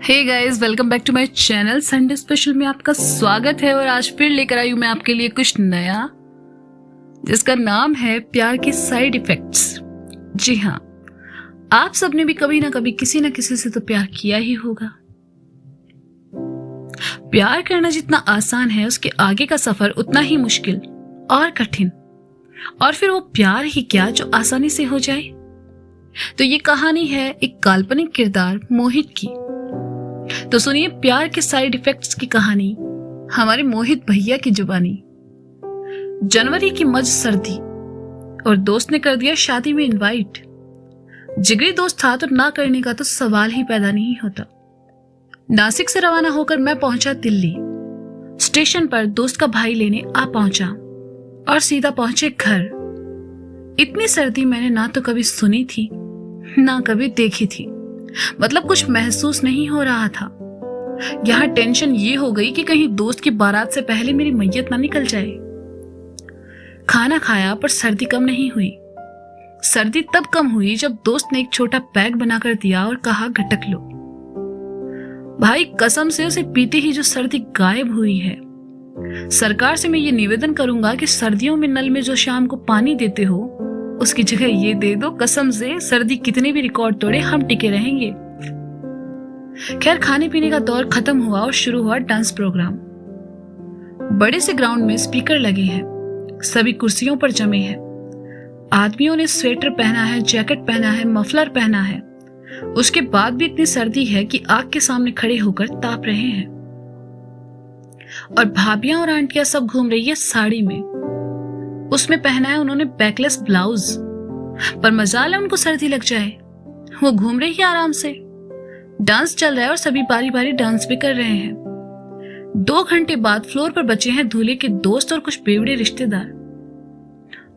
Hey guys, welcome back to my channel. Sunday special में आपका स्वागत है और आज फिर लेकर आई हूं मैं आपके लिए कुछ नया, जिसका नाम है प्यार के साइड इफेक्ट्स। जी हाँ, आप सबने भी कभी ना कभी किसी ना किसी से तो प्यार किया ही होगा। प्यार करना जितना आसान है, उसके आगे का सफर उतना ही मुश्किल और कठिन। और फिर वो प्यार ही क्या जो आसानी से हो जाए। तो ये कहानी है एक काल्पनिक किरदार मोहित की। तो सुनिए प्यार के साइड इफेक्ट्स की कहानी हमारे मोहित भैया की जुबानी। जनवरी की मझ सर्दी और दोस्त ने कर दिया शादी में इनवाइट। जिगरी दोस्त था तो ना करने का तो सवाल ही पैदा नहीं होता। नासिक से रवाना होकर मैं पहुंचा दिल्ली। स्टेशन पर दोस्त का भाई लेने आ पहुंचा और सीधा पहुंचे घर। इतनी सर्दी मैंने ना तो कभी सुनी थी ना कभी देखी थी। मतलब कुछ महसूस नहीं हो रहा था। यहाँ टेंशन ये हो गई कि कहीं दोस्त की बारात से पहले मेरी मैयत ना निकल जाए। खाना खाया पर सर्दी कम नहीं हुई। सर्दी तब कम हुई जब दोस्त ने एक छोटा पैक बनाकर दिया और कहा घटक लो। भाई कसम से उसे पीते ही जो सर्दी गायब हुई है। सरकार से मैं ये निवेदन करूंगा कि सर्दियों में नल में जो शाम को पानी देते हो उसकी जगह ये दे दो। कसम से सर्दी कितने भी रिकॉर्ड तोड़े हम टिके रहेंगे। खैर खाने पीने का दौर खत्म हुआ और शुरू हुआ डांस प्रोग्राम। बड़े से ग्राउंड में स्पीकर लगे हैं, सभी कुर्सियों पर जमे हैं। आदमियों ने स्वेटर पहना है, जैकेट पहना है, मफलर पहना है। उसके बाद भी इतनी सर्दी है कि आग के सामने खड़े होकर ताप रहे हैं। और भाभियां और आंटियां सब घूम रही है साड़ी में। उसमें पहना है उन्होंने बैकलेस ब्लाउज। पर मजाल है उनको सर्दी लग जाए, वो घूम रही है आराम से। डांस चल रहा है और सभी बारी बारी डांस भी कर रहे हैं। 2 घंटे बाद फ्लोर पर बचे हैं दूल्हे के दोस्त और कुछ बेवड़े रिश्तेदार।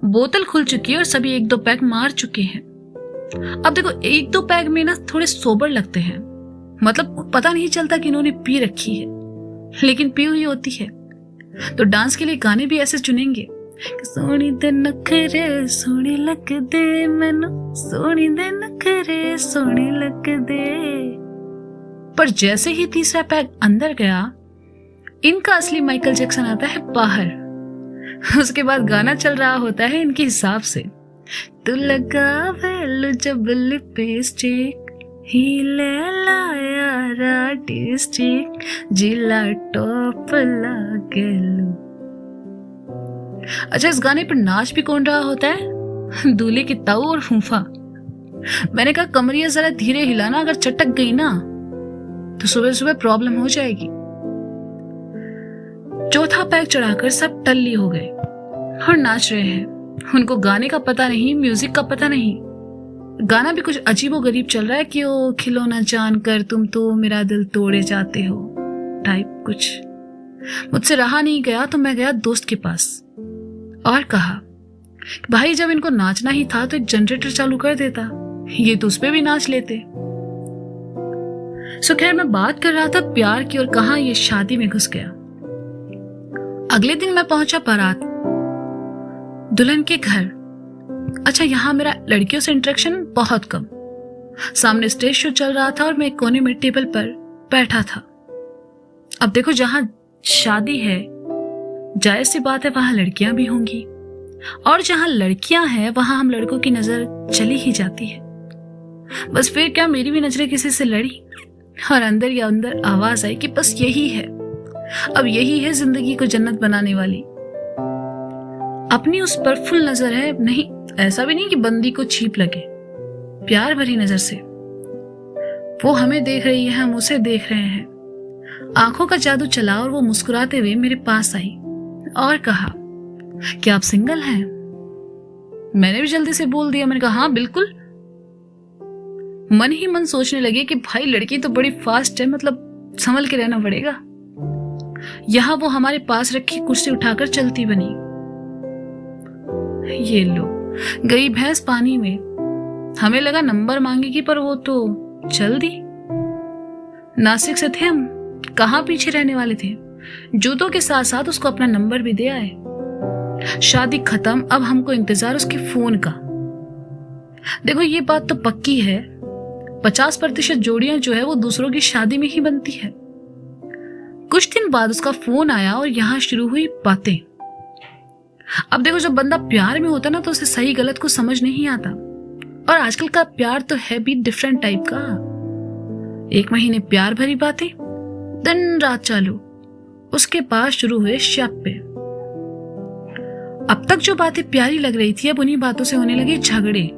बोतल खुल चुकी है और सभी 1-2 पैक मार चुके हैं। अब देखो 1-2 पैक में ना थोड़े सोबर लगते हैं। मतलब पता नहीं चलता कि इन्होंने पी रखी है, लेकिन पी हुई होती है। तो डांस के लिए गाने भी ऐसे चुनेंगे, सोनी दे नखरे सोने लग दे, मैनू सोनी दे नखरे सोने लग दे। पर जैसे ही तीसरा पैक अंदर गया, इनका असली माइकल जैक्सन आता है बाहर। उसके बाद गाना चल रहा होता है इनके हिसाब से। तू लगावे लो जब लिपस्टिक हिले लाया डिस्ट्रिक्ट जिला टॉप लागेलू। अच्छा, इस गाने पर नाच भी कौन रहा होता है? दूल्हे की ताऊ और फूफा। मैंने कहा कमरिया जरा धीरे हिलाना, अगर चटक गई ना तो सुबह सुबह प्रॉब्लम हो जाएगी। चौथा पैक चढ़ाकर सब टल्ली हो गए और नाच रहे हैं। उनको गाने का पता नहीं, म्यूजिक का पता नहीं। गाना भी कुछ अजीबोगरीब चल रहा है कि ओ खिलौना जानकर तुम तो मेरा दिल तोड़े जाते हो टाइप कुछ। मुझसे रहा नहीं गया तो मैं गया दोस्त के पास और कहा भाई जब इनको नाचना ही था तो एक जनरेटर चालू कर देता, ये तो उस पे भी नाच लेते। सो खैर मैं बात कर रहा था प्यार की और कहां ये शादी में घुस गया। अगले दिन मैं पहुंचा बारात, दुल्हन के घर। अच्छा, यहां मेरा लड़कियों से इंटरेक्शन बहुत कम। सामने स्टेज शो चल रहा था और मैं एक कोने में टेबल पर बैठा था। अब देखो जहां शादी है जायज सी बात है वहां लड़कियां भी होंगी, और जहां लड़कियां हैं वहां हम लड़कों की नजर चली ही जाती है। बस फिर क्या मेरी भी नजरें किसी से लड़ी और अंदर या अंदर आवाज आई कि बस यही है, अब यही है जिंदगी को जन्नत बनाने वाली। अपनी उस पर फुल नजर है, नहीं ऐसा भी नहीं कि बंदी को छीप लगे, प्यार भरी नजर से। वो हमें देख रही है, हम उसे देख रहे हैं। आंखों का जादू चला और वो मुस्कुराते हुए मेरे पास आई और कहा क्या आप सिंगल हैं? मैंने भी जल्दी से बोल दिया, मैंने कहा हाँ बिल्कुल। मन ही मन सोचने लगे कि भाई लड़की तो बड़ी फास्ट है, मतलब संभल के रहना पड़ेगा। यहां वो हमारे पास रखी कुर्सी उठाकर चलती बनी। ये लो गई भैंस पानी में। हमें लगा नंबर मांगेगी, पर वो तो चल दी। नासिक से थे हम, कहां पीछे रहने वाले थे। जूतों के साथ साथ उसको अपना नंबर भी दे आए। शादी खत्म, अब हमको इंतजार उसके फोन का। देखो ये बात तो पक्की है 50% जोड़ियां जो है वो दूसरों की शादी में ही बनती है। कुछ दिन बाद उसका फोन आया और यहाँ शुरू हुई बातें। अब देखो, जब बंदा प्यार में होता ना तो उसे सही गलत को समझ नहीं आता। और आजकल का प्यार तो है भी डिफरेंट टाइप का। 1 महीने प्यार भरी बातें, दिन रात चालू। उसके बाद शुरू हुए शापे। अब तक जो बातें प्यारी लग रही थी, अब उन्हीं बातों से होने लगे झगड़े।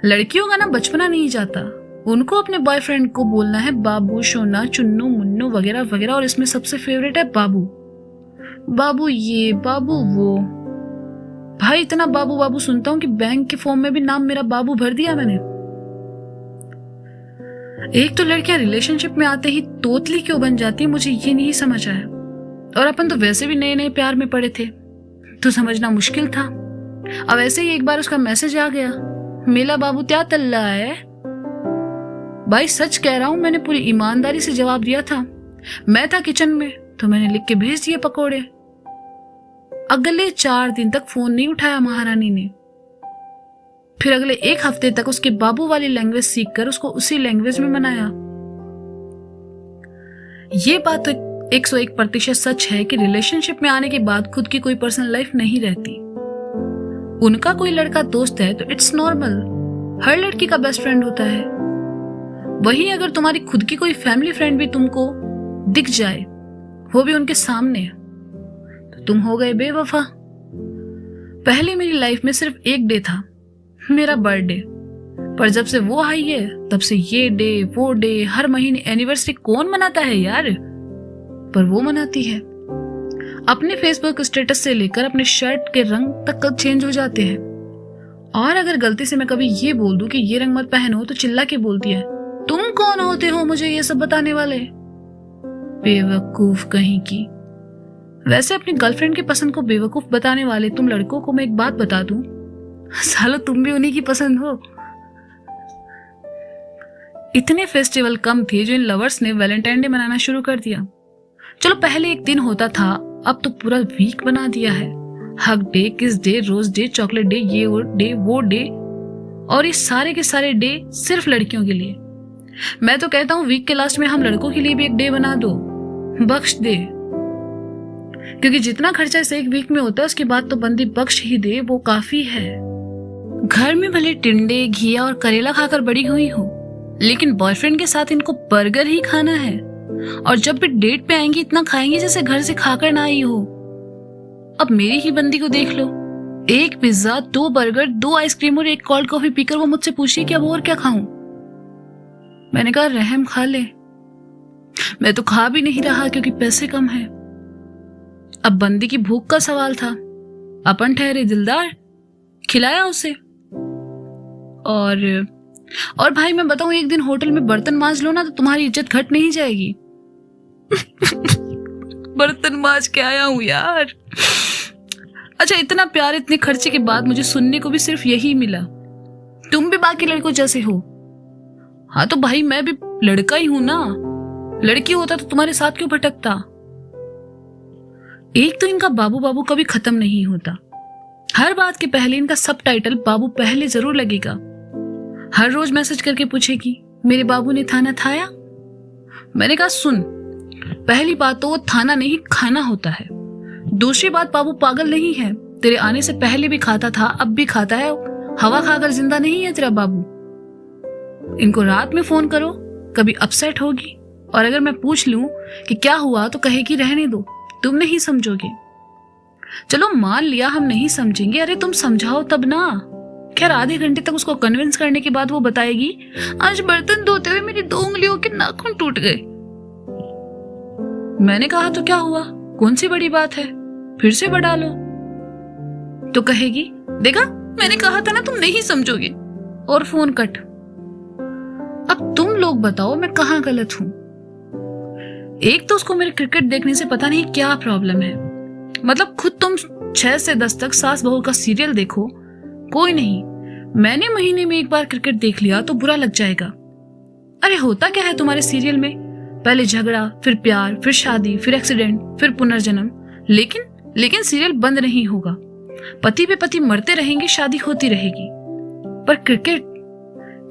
लड़कियों का ना बचपना नहीं जाता, उनको अपने बॉयफ्रेंड को बोलना है बाबू, सोना, चुन्नू, मुन्नू वगैरह वगैरह। और इसमें सबसे फेवरेट है बाबू। बाबू ये, बाबू वो। भाई इतना बाबू बाबू सुनता हूं कि बैंक के फॉर्म में भी नाम मेरा बाबू भर दिया मैंने। एक तो लड़कियां रिलेशनशिप में आते ही तोतली क्यों बन जाती, मुझे ये नहीं समझ आया। और अपन तो वैसे भी नए नए प्यार में पड़े थे तो समझना मुश्किल था। अब ऐसे ही एक बार उसका मैसेज आ गया, मेला बाबू त्या तल्ला है। भाई सच कह रहा हूं, मैंने पूरी ईमानदारी से जवाब दिया था। मैं था किचन में तो मैंने लिख के भेज दिए पकोड़े। अगले 4 दिन तक फोन नहीं उठाया महारानी ने। फिर अगले 1 हफ्ते तक उसके बाबू वाली लैंग्वेज सीखकर उसको उसी लैंग्वेज में मनाया। ये बात तो 101% सच है कि रिलेशनशिप में आने के बाद खुद की कोई पर्सनल लाइफ नहीं रहती। उनका कोई लड़का दोस्त है तो इट्स नॉर्मल, हर लड़की का बेस्ट फ्रेंड होता है। वहीं अगर तुम्हारी खुद की कोई फैमिली फ्रेंड भी तुमको दिख जाए, वो भी उनके सामने, तो तुम हो गए बेवफा। पहले मेरी लाइफ में सिर्फ एक डे था, मेरा बर्थडे। पर जब से वो आई है तब से ये डे वो डे, हर महीने एनिवर्सरी कौन मनाता है यार, पर वो मनाती है। अपने फेसबुक स्टेटस से लेकर अपने शर्ट के रंग तक कब चेंज हो जाते हैं। और अगर गलती से मैं कभी ये बोल दूं कि ये रंग मत पहनो तो चिल्ला के बोलती है, तुम कौन होते हो मुझे ये सब बताने वाले, बेवकूफ कहीं की। वैसे अपनी गर्लफ्रेंड की पसंद को बेवकूफ बताने वाले तुम लड़कों को मैं एक बात बता दूं, सालो तुम भी उन्हीं की पसंद हो। इतने फेस्टिवल कम थे जो इन लवर्स ने वैलेंटाइन डे मनाना शुरू कर दिया। चलो पहले एक दिन होता था, अब तो पूरा वीक बना दिया है। Hug day, kiss day, rose day, chocolate day, ये वो डे। और ये सारे के सारे डे सिर्फ लड़कियों के लिए। मैं तो कहता हूँ वीक के लास्ट में हम लड़कों के लिए भी एक डे बना दो, बख्श दे। क्योंकि जितना खर्चा इस एक वीक में होता है उसके बाद तो बंदी बख्श ही दे, वो काफी है। घर में भले टिंडे, घिया और करेला खाकर बड़ी हुई हो, लेकिन बॉयफ्रेंड के साथ इनको बर्गर ही खाना है। और जब भी डेट पे आएंगी इतना खाएंगी जैसे घर से खाकर ना आई हो। अब मेरी ही बंदी को देख लो, 1 पिज्जा, 2 बर्गर, 2 आइसक्रीम और 1 कोल्ड कॉफी पीकर वो मुझसे पूछी कि अब और क्या खाऊं। मैंने कहा रहम खा ले। मैं तो खा भी नहीं रहा क्योंकि पैसे कम है। अब बंदी की भूख का सवाल था, अपन ठहरे दिलदार, खिलाया उसे। और भाई मैं बताऊं, एक दिन होटल में बर्तन मांज लो ना तो तुम्हारी इज्जत घट नहीं जाएगी। बर्तन मांज के आया हूं यार। अच्छा, इतना प्यार, इतने खर्चे के बाद मुझे सुनने को भी सिर्फ यही मिला, तुम भी बाकी लड़कों जैसे हो। हाँ तो भाई मैं भी लड़का ही हूं ना, लड़की होता तो तुम्हारे साथ क्यों भटकता। एक तो इनका बाबू बाबू कभी खत्म नहीं होता। हर बात के पहले इनका सबटाइटल बाबू पहले जरूर लगेगा। हर रोज मैसेज करके पूछेगी, मेरे बाबू ने थाना थाया। मैंने कहा सुन, पहली बात तो वो थाना नहीं खाना होता है। दूसरी बात, बाबू पागल नहीं है, तेरे आने से पहले भी खाता था, अब भी खाता है। हवा खाकर जिंदा नहीं है तेरा बाबू। इनको रात में फोन करो, कभी अपसेट होगी, और अगर मैं पूछ लूं कि क्या हुआ तो कहेगी रहने दो, तुम नहीं समझोगे। चलो मान लिया हम नहीं समझेंगे, अरे तुम समझाओ तब ना। खैर आधे घंटे तक उसको कन्विंस करने के बाद वो बताएगी, आज बर्तन धोते हुए मेरी 2 उंगलियों के नाखून टूट गए। मैंने कहा तो क्या हुआ, कौन सी बड़ी बात है, फिर से बढ़ा लो। तो कहेगी, देखा मैंने कहा था ना तुम नहीं समझोगे, और फोन कट। अब तुम लोग बताओ मैं कहाँ गलत हूं। एक तो उसको मेरे क्रिकेट देखने से पता नहीं क्या प्रॉब्लम है। मतलब खुद तुम 6 से 10 तक सास बहू का सीरियल देखो, कोई नहीं, मैंने महीने में 1 बार क्रिकेट देख लिया तो बुरा लग जाएगा। अरे होता क्या है तुम्हारे सीरियल में, पहले झगड़ा, फिर प्यार, फिर शादी, फिर एक्सीडेंट, फिर पुनर्जन्म। लेकिन सीरियल बंद नहीं होगा, पति पे पति मरते रहेंगे, शादी होती रहेगी। पर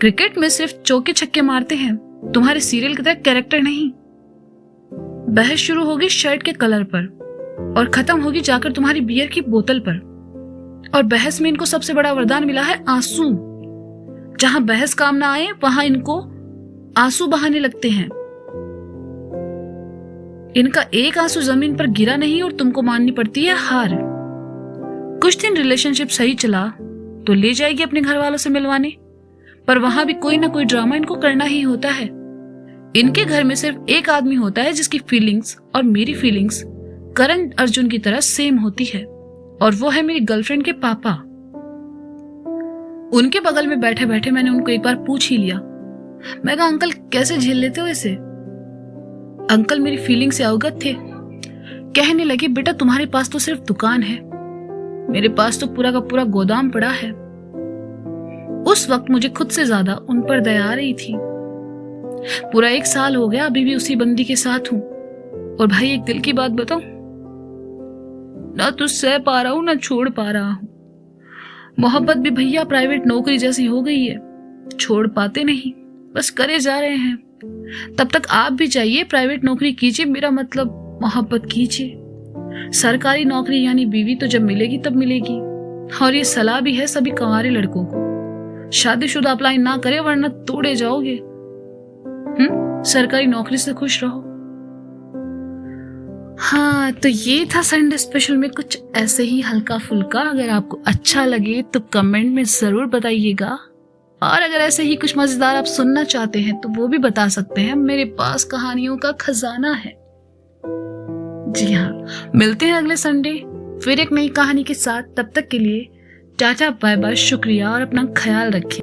क्रिकेट में सिर्फ चौके छक्के मारते हैं, तुम्हारे सीरियल की तरह कैरेक्टर नहीं। बहस शुरू होगी शर्ट के कलर पर और खत्म होगी जाकर तुम्हारी बियर की बोतल पर। और बहस में इनको सबसे बड़ा वरदान मिला है आंसू। जहां बहस काम ना आए वहां इनको आंसू बहाने लगते हैं। इनका एक आंसू जमीन पर गिरा नहीं और तुमको माननी पड़ती है हार। कुछ दिन रिलेशनशिप सही चला तो ले जाएगी अपने घर वालों से मिलवाने, पर वहां भी कोई ना कोई ड्रामा इनको करना ही होता है। इनके घर में सिर्फ एक आदमी होता है जिसकी फीलिंग्स और मेरी फीलिंग्स करण अर्जुन की तरह सेम होती है, और वो है मेरी गर्लफ्रेंड के पापा। उनके बगल में बैठे बैठे मैंने उनको एक बार पूछ ही लिया। मैं कहा, अंकल कैसे झेल लेते हो इसे? अंकल मेरी फीलिंग से अवगत थे। कहने लगे, बेटा तुम्हारे पास तो सिर्फ दुकान है, मेरे पास तो पूरा का पूरा गोदाम पड़ा है। उस वक्त मुझे खुद से ज्यादा उन पर दया आ रही थी। पूरा 1 साल हो गया, अभी भी उसी बंदी के साथ हूं। और भाई एक दिल की बात बताऊं, ना तो सह पा रहा हूं ना छोड़ पा रहा हूं। मोहब्बत भी भैया प्राइवेट नौकरी जैसी हो गई है, छोड़ पाते नहीं, बस करे जा रहे हैं। तब तक आप भी चाहिए प्राइवेट नौकरी कीजिए, मेरा मतलब मोहब्बत कीजिए। सरकारी नौकरी यानी बीवी तो जब मिलेगी तब मिलेगी। और ये सलाह भी है सभी कंवारे लड़कों को, शादीशुदा अप्लाई ना करें वरना तोड़े जाओगे। सरकारी नौकरी से खुश रहो। हाँ, तो ये था संडे स्पेशल में कुछ ऐसे ही हल्का फुल्का। अगर आपको अच्छा लगे तो कमेंट में जरूर बताइएगा, और अगर ऐसे ही कुछ मजेदार आप सुनना चाहते हैं तो वो भी बता सकते हैं। मेरे पास कहानियों का खजाना है। जी हाँ, मिलते हैं अगले संडे फिर एक नई कहानी के साथ। तब तक के लिए टाटा बाय बाय, शुक्रिया और अपना ख्याल रखें।